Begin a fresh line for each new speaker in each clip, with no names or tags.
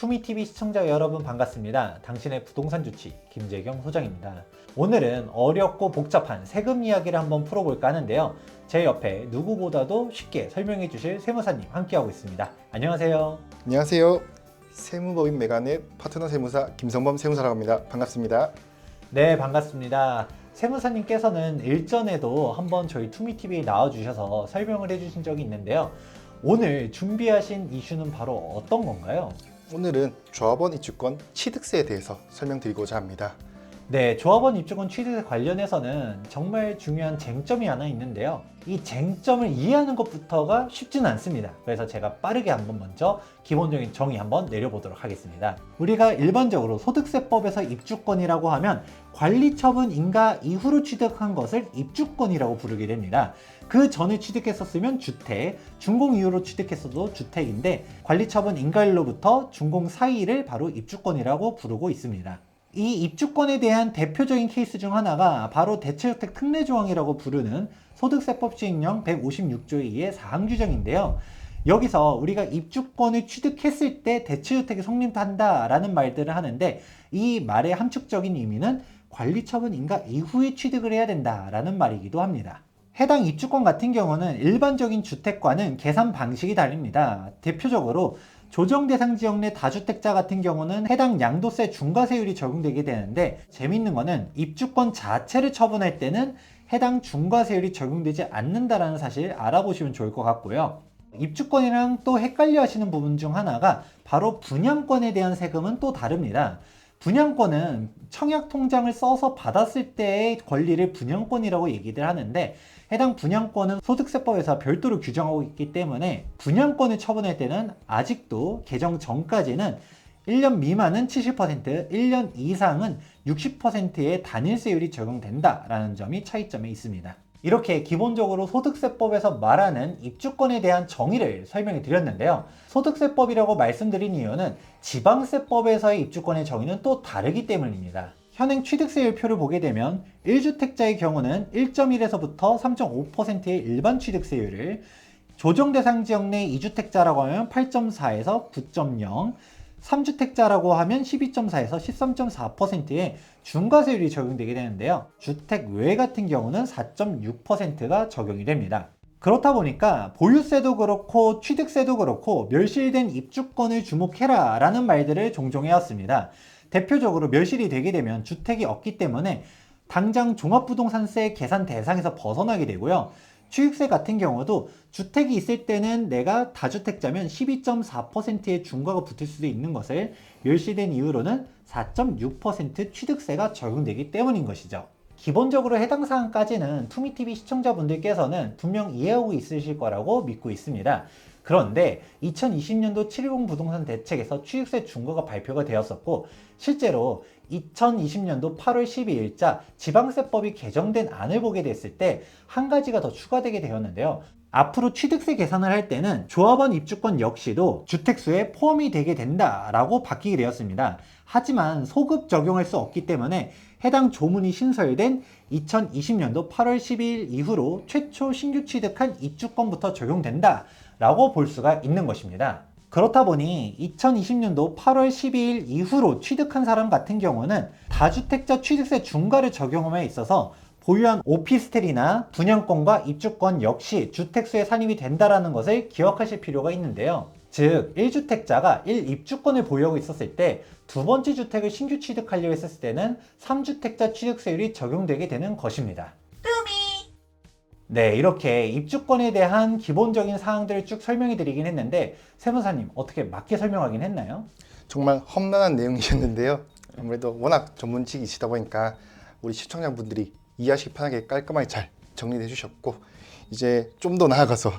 투미TV 시청자 여러분 반갑습니다. 당신의 부동산 주치 김재경 소장입니다. 오늘은 어렵고 복잡한 세금 이야기를 한번 풀어볼까 하는데요. 제 옆에 누구보다도 쉽게 설명해 주실 세무사님 함께하고 있습니다. 안녕하세요.
안녕하세요. 세무법인 메가넷 파트너 세무사 김성범 세무사라고 합니다. 반갑습니다.
네, 반갑습니다. 세무사님께서는 일전에도 한번 저희 투미TV에 나와주셔서 설명을 해주신 적이 있는데요. 오늘 준비하신 이슈는 바로 어떤 건가요?
오늘은 조합원 입주권 취득세에 대해서 설명드리고자 합니다.
네, 조합원 입주권 취득에 관련해서는 정말 중요한 쟁점이 하나 있는데요. 이 쟁점을 이해하는 것부터가 쉽지는 않습니다. 그래서 제가 빠르게 한번 먼저 기본적인 정의 한번 내려보도록 하겠습니다. 우리가 일반적으로 소득세법에서 입주권이라고 하면 관리처분 인가 이후로 취득한 것을 입주권이라고 부르게 됩니다. 그 전에 취득했었으면 주택, 준공 이후로 취득했어도 주택인데 관리처분 인가일로부터 준공 사이를 바로 입주권이라고 부르고 있습니다. 이 입주권에 대한 대표적인 케이스 중 하나가 바로 대체주택 특례조항이라고 부르는 소득세법 시행령 156조의 2의 사항 규정인데요. 여기서 우리가 입주권을 취득했을 때 대체주택이 성립한다라는 말들을 하는데 이 말의 함축적인 의미는 관리처분 인가 이후에 취득을 해야 된다라는 말이기도 합니다. 해당 입주권 같은 경우는 일반적인 주택과는 계산 방식이 다릅니다. 대표적으로 조정 대상 지역 내 다주택자 같은 경우는 해당 양도세 중과세율이 적용되게 되는데 재밌는 거는 입주권 자체를 처분할 때는 해당 중과세율이 적용되지 않는다라는 사실 알아보시면 좋을 것 같고요. 입주권이랑 또 헷갈려 하시는 부분 중 하나가 바로 분양권에 대한 세금은 또 다릅니다. 분양권은 청약 통장을 써서 받았을 때의 권리를 분양권이라고 얘기를 하는데 해당 분양권은 소득세법에서 별도로 규정하고 있기 때문에 분양권을 처분할 때는 아직도 개정 전까지는 1년 미만은 70%, 1년 이상은 60%의 단일세율이 적용된다라는 점이 차이점에 있습니다. 이렇게 기본적으로 소득세법에서 말하는 입주권에 대한 정의를 설명해 드렸는데요. 소득세법이라고 말씀드린 이유는 지방세법에서의 입주권의 정의는 또 다르기 때문입니다. 현행 취득세율표를 보게 되면 1주택자의 경우는 1.1에서부터 3.5%의 일반 취득세율을, 조정대상 지역 내 2주택자라고 하면 8.4에서 9.0, 3주택자라고 하면 12.4에서 13.4%의 중과세율이 적용되게 되는데요. 주택 외 같은 경우는 4.6%가 적용이 됩니다. 그렇다 보니까 보유세도 그렇고 취득세도 그렇고 멸실된 입주권을 주목해라 라는 말들을 종종 해왔습니다. 대표적으로 멸실이 되게 되면 주택이 없기 때문에 당장 종합부동산세 계산 대상에서 벗어나게 되고요. 취득세 같은 경우도 주택이 있을 때는 내가 다주택자면 12.4%의 중과가 붙을 수도 있는 것을 멸실된 이후로는 4.6% 취득세가 적용되기 때문인 것이죠. 기본적으로 해당 사항까지는 투미TV 시청자분들께서는 분명 이해하고 있으실 거라고 믿고 있습니다. 그런데 2020년도 7.10 부동산 대책에서 취득세 중과가 발표가 되었었고 실제로 2020년도 8월 12일자 지방세법이 개정된 안을 보게 됐을 때 한 가지가 더 추가되게 되었는데요. 앞으로 취득세 계산을 할 때는 조합원 입주권 역시도 주택수에 포함이 되게 된다라고 바뀌게 되었습니다. 하지만 소급 적용할 수 없기 때문에 해당 조문이 신설된 2020년도 8월 12일 이후로 최초 신규 취득한 입주권부터 적용된다 라고 볼 수가 있는 것입니다. 그렇다 보니 2020년도 8월 12일 이후로 취득한 사람 같은 경우는 다주택자 취득세 중과를 적용함에 있어서 보유한 오피스텔이나 분양권과 입주권 역시 주택수에 산입이 된다는 것을 기억하실 필요가 있는데요. 즉 1주택자가 1입주권을 보유하고 있었을 때 두 번째 주택을 신규 취득하려고 했을 때는 3주택자 취득세율이 적용되게 되는 것입니다. 네, 이렇게 입주권에 대한 기본적인 사항들을 쭉 설명해 드리긴 했는데 세무사님 어떻게 맞게 설명하긴 했나요?
정말 험난한 내용이셨는데요. 아무래도 워낙 전문직이시다 보니까 우리 시청자분들이 이해하시기 편하게 깔끔하게 잘 정리해 주셨고 이제 좀 더 나아가서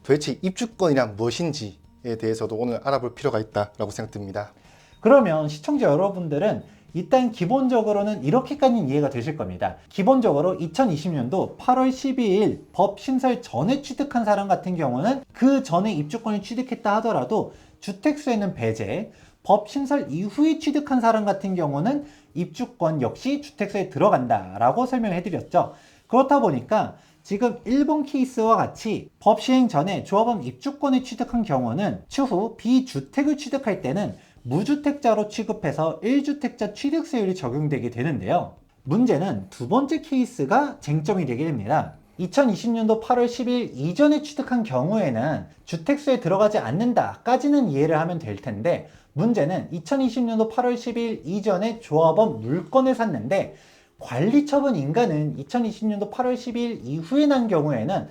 도대체 입주권이란 무엇인지에 대해서도 오늘 알아볼 필요가 있다고 생각됩니다.
그러면 시청자 여러분들은 일단 기본적으로는 이렇게까지는 이해가 되실 겁니다. 기본적으로 2020년도 8월 12일 법 신설 전에 취득한 사람 같은 경우는 그 전에 입주권을 취득했다 하더라도 주택수에는 배제, 법 신설 이후에 취득한 사람 같은 경우는 입주권 역시 주택수에 들어간다라고 설명해 드렸죠. 그렇다 보니까 지금 1번 케이스와 같이 법 시행 전에 조합원 입주권을 취득한 경우는 추후 비주택을 취득할 때는 무주택자로 취급해서 1주택자 취득세율이 적용되게 되는데요. 문제는 두 번째 케이스가 쟁점이 되게 됩니다. 2020년도 8월 10일 이전에 취득한 경우에는 주택수에 들어가지 않는다까지는 이해를 하면 될 텐데, 문제는 2020년도 8월 10일 이전에 조합원 물건을 샀는데 관리처분 인가는 2020년도 8월 10일 이후에 난 경우에는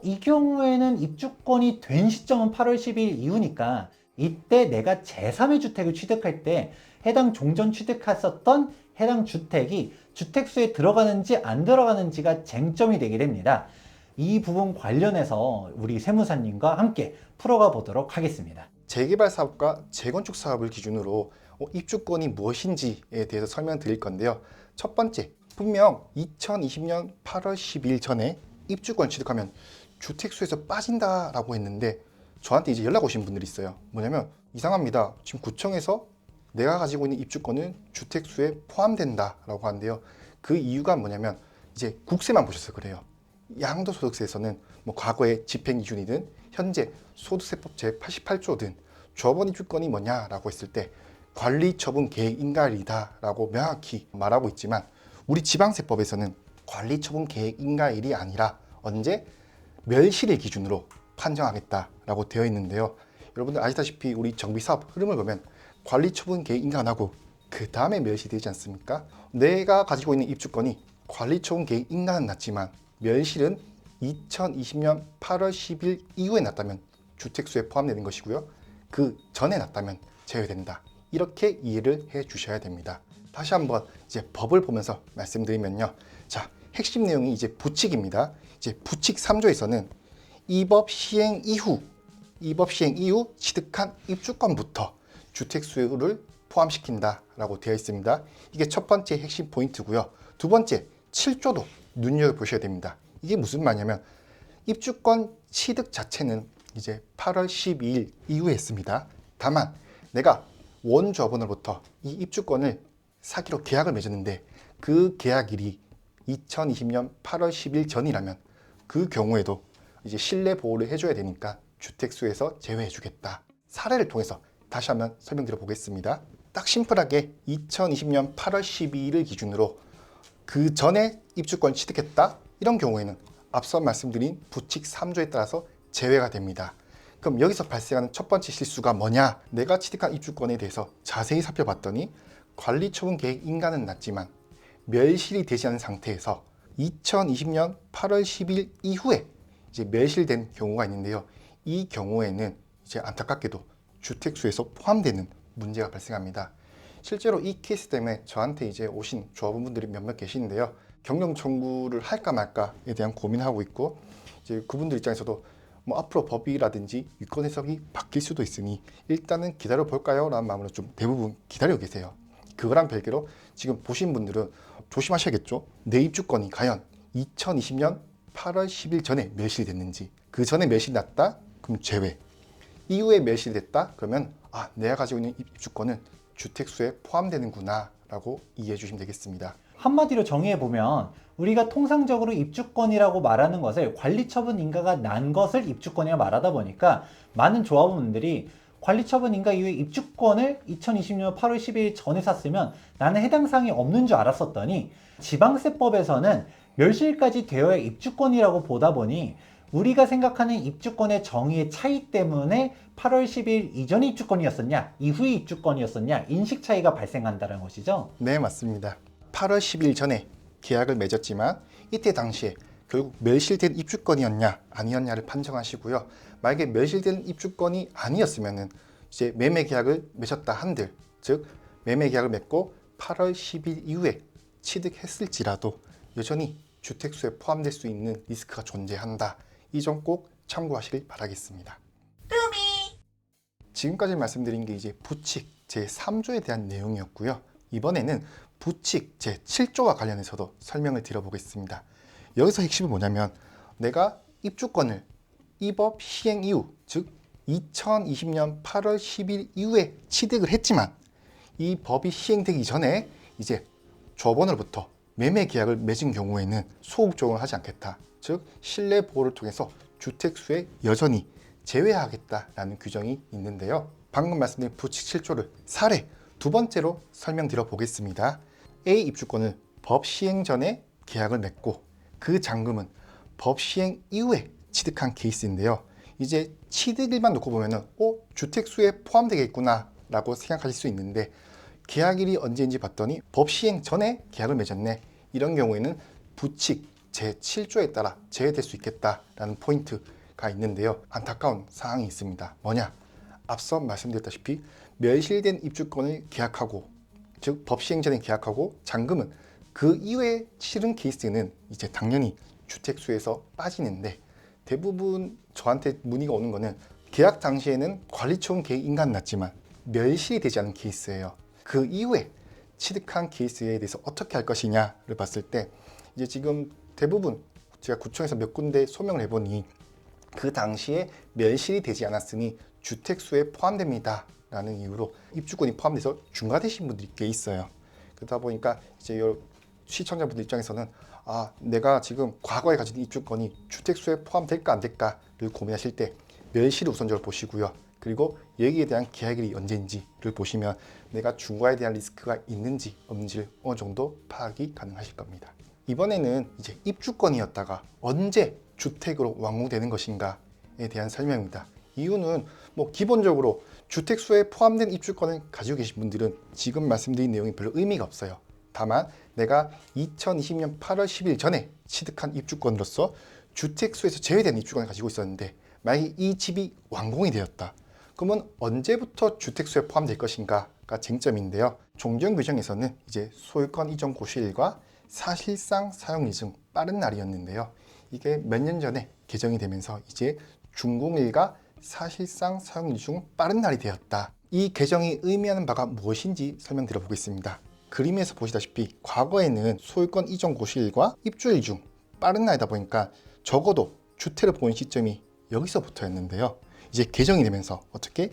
이 경우에는 입주권이 된 시점은 8월 10일 이후니까 이때 내가 제3의 주택을 취득할 때 해당 종전 취득했었던 해당 주택이 주택수에 들어가는지 안 들어가는지가 쟁점이 되게 됩니다. 이 부분 관련해서 우리 세무사님과 함께 풀어가 보도록 하겠습니다.
재개발 사업과 재건축 사업을 기준으로 입주권이 무엇인지에 대해서 설명드릴 건데요. 첫 번째, 분명 2020년 8월 10일 전에 입주권 취득하면 주택수에서 빠진다라고 했는데 저한테 이제 연락 오신 분들이 있어요. 뭐냐면 이상합니다. 지금 구청에서 내가 가지고 있는 입주권은 주택수에 포함된다라고 하는데요. 그 이유가 뭐냐면 이제 국세만 보셔서 그래요. 양도소득세에서는 뭐 과거의 집행 기준이든 현재 소득세법 제88조든 조합원 입주권이 뭐냐라고 했을 때 관리처분 계획 인가일이다라고 명확히 말하고 있지만 우리 지방세법에서는 관리처분 계획 인가일이 아니라 언제 멸실일 기준으로 판정하겠다라고 되어 있는데요. 여러분들 아시다시피 우리 정비사업 흐름을 보면 관리처분 계획 인가 안 하고 그 다음에 멸실되지 않습니까? 내가 가지고 있는 입주권이 관리처분 계획 인가는 났지만 멸실은 2020년 8월 10일 이후에 났다면 주택수에 포함되는 것이고요. 그 전에 났다면 제외된다. 이렇게 이해를 해 주셔야 됩니다. 다시 한번 이제 법을 보면서 말씀드리면요. 자, 핵심 내용이 이제 부칙입니다. 이제 부칙 3조에서는 이 법 시행 이후 취득한 입주권부터 주택수요를 포함시킨다라고 되어 있습니다. 이게 첫 번째 핵심 포인트고요. 두 번째, 7조도 눈여겨보셔야 됩니다. 이게 무슨 말이냐면 입주권 취득 자체는 이제 8월 12일 이후에 했습니다. 다만 내가 원조합원으로부터 이 입주권을 사기로 계약을 맺었는데 그 계약일이 2020년 8월 10일 전이라면 그 경우에도 이제 실내 보호를 해줘야 되니까 주택수에서 제외해주겠다. 사례를 통해서 다시 한번 설명드려 보겠습니다. 딱 심플하게 2020년 8월 12일을 기준으로 그 전에 입주권 취득했다? 이런 경우에는 앞서 말씀드린 부칙 3조에 따라서 제외가 됩니다. 그럼 여기서 발생하는 첫 번째 실수가 뭐냐? 내가 취득한 입주권에 대해서 자세히 살펴봤더니 관리처분 계획 인가는 났지만 멸실이 되지 않은 상태에서 2020년 8월 10일 이후에 이제 멸실된 경우가 있는데요. 이 경우에는 이제 안타깝게도 주택수에서 포함되는 문제가 발생합니다. 실제로 이 케이스 때문에 저한테 이제 오신 조합원분들이 몇몇 계시는데요. 경영 청구를 할까 말까에 대한 고민하고 있고 이제 그분들 입장에서도 뭐 앞으로 법이라든지 유권 해석이 바뀔 수도 있으니 일단은 기다려 볼까요? 라는 마음으로 좀 대부분 기다리고 계세요. 그거랑 별개로 지금 보신 분들은 조심하셔야겠죠. 내 입주권이 과연 2020년 8월 10일 전에 멸실됐는지, 그 전에 멸실났다? 그럼 제외. 이후에 멸실됐다? 그러면 내가 가지고 있는 입주권은 주택수에 포함되는구나 라고 이해해 주시면 되겠습니다.
한마디로 정의해보면 우리가 통상적으로 입주권이라고 말하는 것을 관리처분 인가가 난 것을 입주권이라고 말하다 보니까 많은 조합원분들이 관리처분 인가 이후에 입주권을 2020년 8월 12일 전에 샀으면 나는 해당 사항이 없는 줄 알았었더니 지방세법에서는 멸실까지 되어야 입주권이라고 보다 보니 우리가 생각하는 입주권의 정의의 차이 때문에 8월 10일 이전의 입주권이었었냐 이후의 입주권이었었냐 인식 차이가 발생한다는 것이죠.
네, 맞습니다. 8월 10일 전에 계약을 맺었지만 이때 당시에 결국 멸실된 입주권이었냐 아니었냐를 판정하시고요. 만약에 멸실된 입주권이 아니었으면은 이제 매매 계약을 맺었다 한들, 즉 매매 계약을 맺고 8월 10일 이후에 취득했을지라도 여전히 주택수에 포함될 수 있는 리스크가 존재한다. 이 점 꼭 참고하시길 바라겠습니다. 지금까지 말씀드린 게 이제 부칙 제3조에 대한 내용이었고요. 이번에는 부칙 제7조와 관련해서도 설명을 드려보겠습니다. 여기서 핵심은 뭐냐면 내가 입주권을 이 법 시행 이후, 즉 2020년 8월 10일 이후에 취득을 했지만 이 법이 시행되기 전에 이제 조합원으로부터 매매 계약을 맺은 경우에는 소급 적용을 하지 않겠다. 즉 실내 보호를 통해서 주택수에 여전히 제외하겠다라는 규정이 있는데요. 방금 말씀드린 부칙 7조를 사례 두 번째로 설명드려 보겠습니다. A 입주권을 법 시행 전에 계약을 맺고 그 잔금은 법 시행 이후에 취득한 케이스인데요. 이제 취득일만 놓고 보면은 주택수에 포함되겠구나 라고 생각하실 수 있는데, 계약일이 언제인지 봤더니 법 시행 전에 계약을 맺었네. 이런 경우에는 부칙 제7조에 따라 제외될 수 있겠다라는 포인트가 있는데요. 안타까운 사항이 있습니다. 뭐냐? 앞서 말씀드렸다시피 멸실된 입주권을 계약하고, 즉 법 시행 전에 계약하고 잔금은 그 이후에 치른 케이스는 이제 당연히 주택수에서 빠지는데, 대부분 저한테 문의가 오는 거는 계약 당시에는 관리처분 계획 인가는 났지만 멸실이 되지 않은 케이스예요. 그 이후에 취득한 케이스에 대해서 어떻게 할 것이냐를 봤을 때, 이제 지금 대부분 제가 구청에서 몇 군데 소명을 해보니 그 당시에 멸실이 되지 않았으니 주택수에 포함됩니다 라는 이유로 입주권이 포함돼서 중과되신 분들이 꽤 있어요. 그러다 보니까 이제 시청자분들 입장에서는 내가 지금 과거에 가진 입주권이 주택수에 포함될까 안 될까를 고민하실 때 멸실을 우선적으로 보시고요. 그리고 여기에 대한 계약일이 언제인지를 보시면 내가 중과에 대한 리스크가 있는지 없는지를 어느 정도 파악이 가능하실 겁니다. 이번에는 이제 입주권이었다가 언제 주택으로 완공되는 것인가에 대한 설명입니다. 이유는 기본적으로 주택수에 포함된 입주권을 가지고 계신 분들은 지금 말씀드린 내용이 별로 의미가 없어요. 다만 내가 2020년 8월 10일 전에 취득한 입주권으로서 주택수에서 제외된 입주권을 가지고 있었는데, 만약에 이 집이 완공이 되었다. 그러면 언제부터 주택수에 포함될 것인가가 쟁점인데요. 종전 규정에서는 이제 소유권 이전 고시일과 사실상 사용일 중 빠른 날이었는데요. 이게 몇 년 전에 개정이 되면서 이제 준공일과 사실상 사용일 중 빠른 날이 되었다. 이 개정이 의미하는 바가 무엇인지 설명드려 보겠습니다. 그림에서 보시다시피 과거에는 소유권 이전 고시일과 입주일 중 빠른 날이다 보니까 적어도 주택을 보는 시점이 여기서부터였는데요. 이제 개정이 되면서 어떻게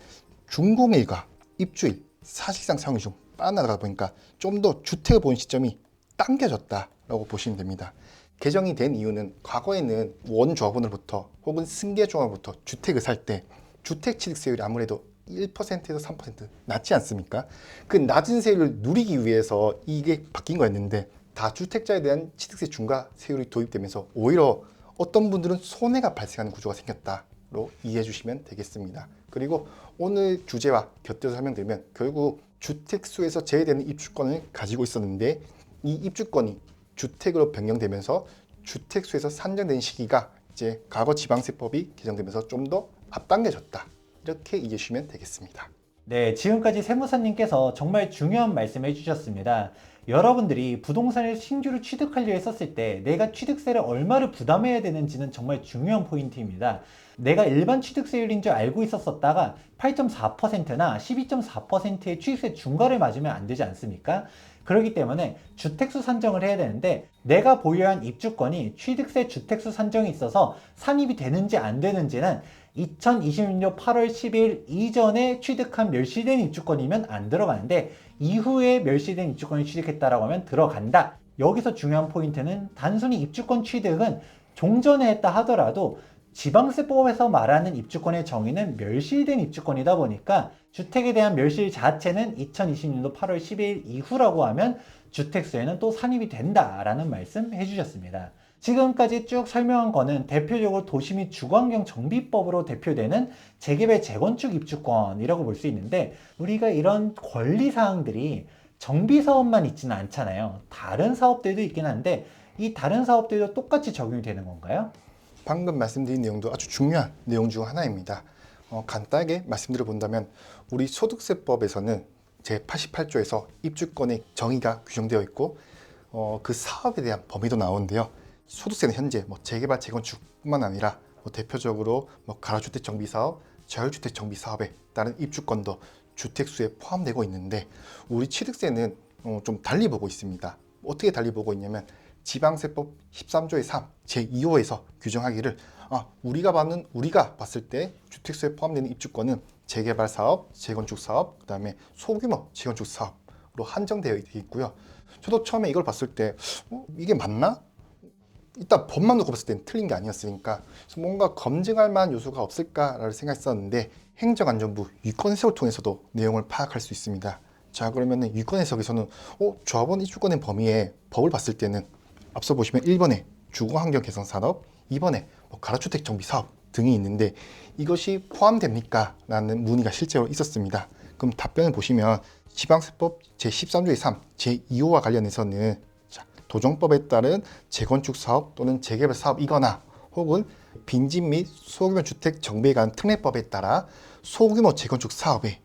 준공일과 입주일, 사실상 사용일 중 빠른 날이다 보니까 좀 더 주택을 보는 시점이 당겨졌다라고 보시면 됩니다. 개정이 된 이유는 과거에는 원조합원으로부터 혹은 승계조합으로부터 주택을 살 때 주택 취득세율이 아무래도 1%에서 3% 낮지 않습니까? 그 낮은 세율을 누리기 위해서 이게 바뀐 거였는데, 다주택자에 대한 취득세 중과 세율이 도입되면서 오히려 어떤 분들은 손해가 발생하는 구조가 생겼다로 이해해 주시면 되겠습니다. 그리고 오늘 주제와 곁들여서 설명드리면, 결국 주택수에서 제외되는 입주권을 가지고 있었는데 이 입주권이 주택으로 변경되면서 주택수에서 산정된 시기가 이제 과거 지방세법이 개정되면서 좀 더 앞당겨졌다. 이렇게 이해해 주시면 되겠습니다.
네, 지금까지 세무사님께서 정말 중요한 말씀 해주셨습니다. 여러분들이 부동산을 신규로 취득하려 했었을 때 내가 취득세를 얼마를 부담해야 되는지는 정말 중요한 포인트입니다. 내가 일반 취득세율인 줄 알고 있었다가 8.4%나 12.4%의 취득세 중과를 맞으면 안 되지 않습니까? 그렇기 때문에 주택수 산정을 해야 되는데, 내가 보유한 입주권이 취득세 주택수 산정이 있어서 산입이 되는지 안 되는지는 2020년 8월 10일 이전에 취득한 멸실된 입주권이면 안 들어가는데, 이후에 멸실된 입주권을 취득했다라고 하면 들어간다. 여기서 중요한 포인트는 단순히 입주권 취득은 종전에 했다 하더라도 지방세법에서 말하는 입주권의 정의는 멸실된 입주권이다 보니까 주택에 대한 멸실 자체는 2020년도 8월 10일 이후라고 하면 주택수에는 또 산입이 된다라는 말씀 해주셨습니다. 지금까지 쭉 설명한 거는 대표적으로 도시 및 주거환경 정비법으로 대표되는 재개발 재건축 입주권이라고 볼 수 있는데, 우리가 이런 권리사항들이 정비사업만 있지는 않잖아요. 다른 사업들도 있긴 한데 이 다른 사업들도 똑같이 적용이 되는 건가요?
방금 말씀드린 내용도 아주 중요한 내용 중 하나입니다. 간단하게 말씀드려 본다면, 우리 소득세법에서는 제88조에서 입주권의 정의가 규정되어 있고 그 사업에 대한 범위도 나오는데요. 소득세는 현재 재개발 재건축뿐만 아니라 대표적으로 가로주택 정비 사업, 자율주택 정비 사업에 따른 입주권도 주택수에 포함되고 있는데, 우리 취득세는 좀 달리 보고 있습니다. 어떻게 달리 보고 있냐면, 지방세법 13조의 3 제2호에서 규정하기를 우리가 봤을 때 주택수에 포함되는 입주권은 재개발 사업, 재건축 사업, 그다음에 소규모 재건축 사업으로 한정되어 있고요. 저도 처음에 이걸 봤을 때 이게 맞나? 일단 법만 놓고 봤을 땐 틀린 게 아니었으니까 그래서 뭔가 검증할 만한 요소가 없을까라는 생각했었는데 행정안전부 유권 해석을 통해서도 내용을 파악할 수 있습니다. 자, 그러면은 유권 해석에서는 조합원 입주권의 범위에 법을 봤을 때는 앞서 보시면 1번에 주거환경 개선 산업, 2번에 가로주택 정비 사업 등이 있는데 이것이 포함됩니까? 라는 문의가 실제로 있었습니다. 그럼 답변을 보시면 지방세법 제13조의 3, 제2호와 관련해서는 도정법에 따른 재건축 사업 또는 재개발 사업이거나 혹은 빈집 및 소규모 주택 정비에 관한 특례법에 따라 소규모 재건축 사업에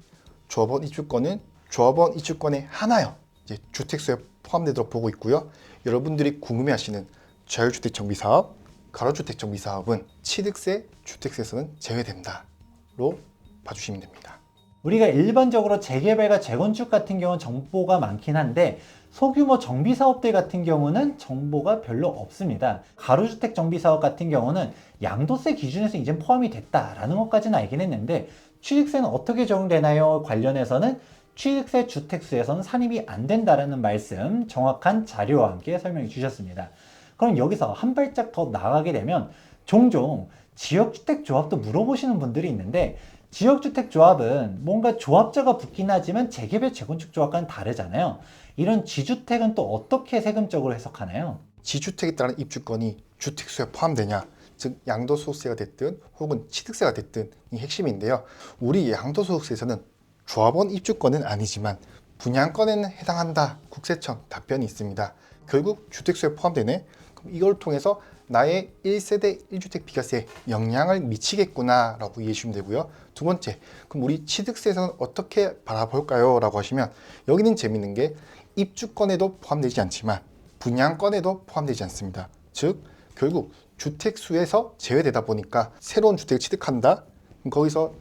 조합원 입주권은 조합원 입주권에 하나여 이제 주택수에 포함되도록 보고 있고요. 여러분들이 궁금해하시는 자율주택 정비 사업, 가로주택 정비 사업은 취득세, 주택세에서는 제외된다로 봐주시면 됩니다.
우리가 일반적으로 재개발과 재건축 같은 경우는 정보가 많긴 한데 소규모 정비 사업들 같은 경우는 정보가 별로 없습니다. 가로주택 정비 사업 같은 경우는 양도세 기준에서 이제 포함이 됐다라는 것까지는 알긴 했는데 취득세는 어떻게 적용되나요? 관련해서는 취득세, 주택수에서는 산입이 안 된다라는 말씀 정확한 자료와 함께 설명해 주셨습니다. 그럼 여기서 한 발짝 더 나가게 되면 종종 지역주택조합도 물어보시는 분들이 있는데 지역주택조합은 뭔가 조합자가 붙긴 하지만 재개발, 재건축 조합과는 다르잖아요. 이런 지주택은 또 어떻게 세금적으로 해석하나요?
지주택에 따른 입주권이 주택수에 포함되냐, 즉 양도소득세가 됐든 혹은 취득세가 됐든 이 핵심인데요. 우리 양도소득세에서는 조합원 입주권은 아니지만 분양권에는 해당한다. 국세청 답변이 있습니다. 결국 주택수에 포함되네. 그럼 이걸 통해서 나의 1세대 1주택 비과세에 영향을 미치겠구나 라고 이해해 주시면 되고요. 두 번째, 그럼 우리 취득세에서는 어떻게 바라볼까요? 라고 하시면 여기는 재밌는 게 입주권에도 포함되지 않지만 분양권에도 포함되지 않습니다. 즉 결국 주택수에서 제외되다 보니까 새로운 주택을 취득한다? 그럼 거기서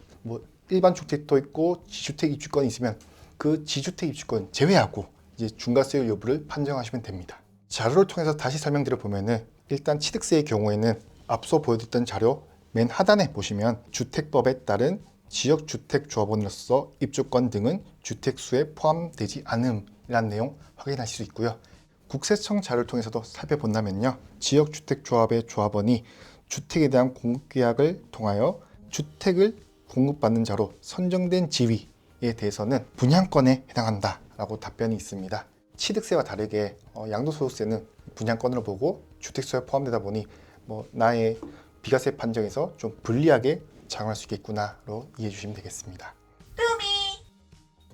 일반 주택도 있고 지주택 입주권이 있으면 그 지주택 입주권 제외하고 이제 중과세율 여부를 판정하시면 됩니다. 자료를 통해서 다시 설명드려 보면은 일단 취득세의 경우에는 앞서 보여드렸던 자료 맨 하단에 보시면 주택법에 따른 지역주택조합원으로서 입주권 등은 주택수에 포함되지 않음이라는 내용 확인하실 수 있고요. 국세청 자료를 통해서도 살펴본다면요. 지역주택조합의 조합원이 주택에 대한 공급계약을 통하여 주택을 공급받는 자로 선정된 지위에 대해서는 분양권에 해당한다라고 답변이 있습니다. 취득세와 다르게 양도소득세는 분양권으로 보고 주택수에 포함되다 보니 나의 비과세 판정에서 좀 불리하게 작용할 수 있겠구나로 이해해 주시면 되겠습니다.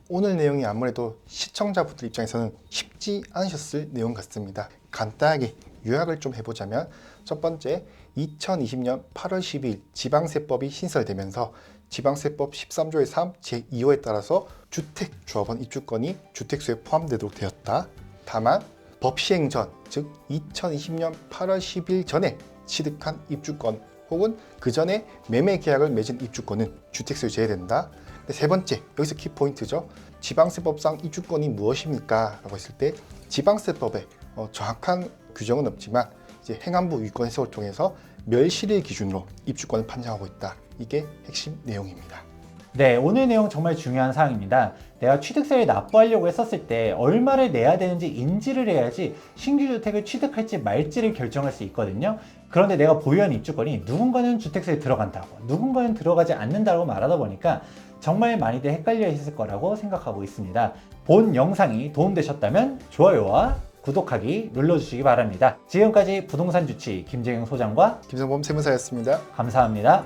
오늘 내용이 아무래도 시청자분들 입장에서는 쉽지 않으셨을 내용 같습니다. 간단하게 요약을 좀 해보자면 첫 번째, 2020년 8월 10일 지방세법이 신설되면서 지방세법 13조의 3 제2호에 따라서 주택조합원 입주권이 주택수에 포함되도록 되었다. 다만 법 시행 전, 즉 2020년 8월 10일 전에 취득한 입주권 혹은 그 전에 매매 계약을 맺은 입주권은 주택수에 제외된다. 세 번째, 여기서 키포인트죠. 지방세법상 입주권이 무엇입니까? 라고 했을 때 지방세법에 정확한 규정은 없지만 이제 행안부 유권 해석을 통해서 멸실일 기준으로 입주권을 판정하고 있다. 이게 핵심 내용입니다.
네, 오늘 내용 정말 중요한 사항입니다. 내가 취득세를 납부하려고 했었을 때 얼마를 내야 되는지 인지를 해야지 신규 주택을 취득할지 말지를 결정할 수 있거든요. 그런데 내가 보유한 입주권이 누군가는 주택세에 들어간다고, 누군가는 들어가지 않는다고 말하다 보니까 정말 많이들 헷갈려 있을 거라고 생각하고 있습니다. 본 영상이 도움되셨다면 좋아요와 구독하기 눌러주시기 바랍니다. 지금까지 부동산 주치 김재경 소장과
김성범 세무사였습니다.
감사합니다.